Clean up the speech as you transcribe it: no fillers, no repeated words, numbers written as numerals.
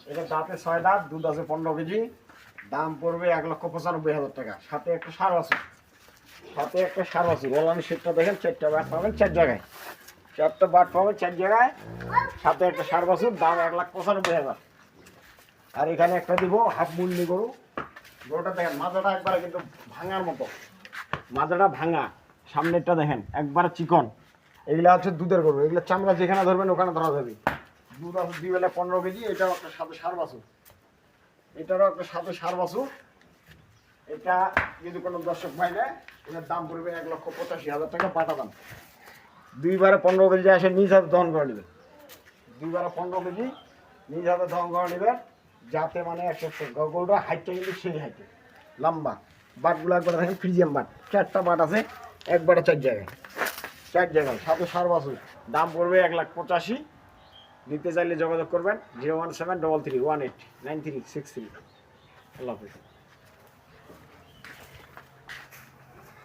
এটা দাঁতে 6 দাঁত, দুধ আছে 15 কেজি, দাম পড়বে 1,95,000 টাকা। সাথে একটা সার আছে, সাথে একটা সার আছে। ওলান সেটটা দেখেন, 4টা বাট পাবেন 4 জায়গায়, 4টা বাট পাবেন 4 জায়গায়, সাথে একটা সার বাছুর, দাম 1,95,000। আর এখানে একটা দিব হাফ মুন্ডি গরু। গরুটা দেখেন মাজাটা একবারে কিন্তু ভাঙার মতো, মাজাটা ভাঙা, সামনেরটা দেখেন একবারে চিকন। এগুলা হচ্ছে দুধের গরু, এগুলো চামড়া যেখানে ধরবেন ওখানে ধরা যাবে। দুধ আছে 2 বেলা 15 কেজি। এটাও একটা সাথে সার বাছুর, এটারও একটা সাথে সার বাছুর। এটা যদি কোনো দর্শক ভাই নেয়, এটার দাম পড়বে 1,85,000 টাকা পাটা দাম। 2 বারে 15 কেজি আসে নিজ হাতে দহন করে নেবেন, 2 বারে 15 কেজি নিজ হাতে দহন করে নেবেন, যাতে মানে 100 গরুটা হাইটটা কিন্তু সেই হাইটে লম্বা। বাটগুলো একবার দেখেন ফ্রিজিয়াম বাট, 4টা বাট আছে একবারে 4 জায়গায়, 4 জায়গায়, সাথে সার বাছুর। দাম পড়বে 1,85,000। নিতে চাইলে যোগাযোগ করবেন 01733189363। আল্লাহ হাফিজ।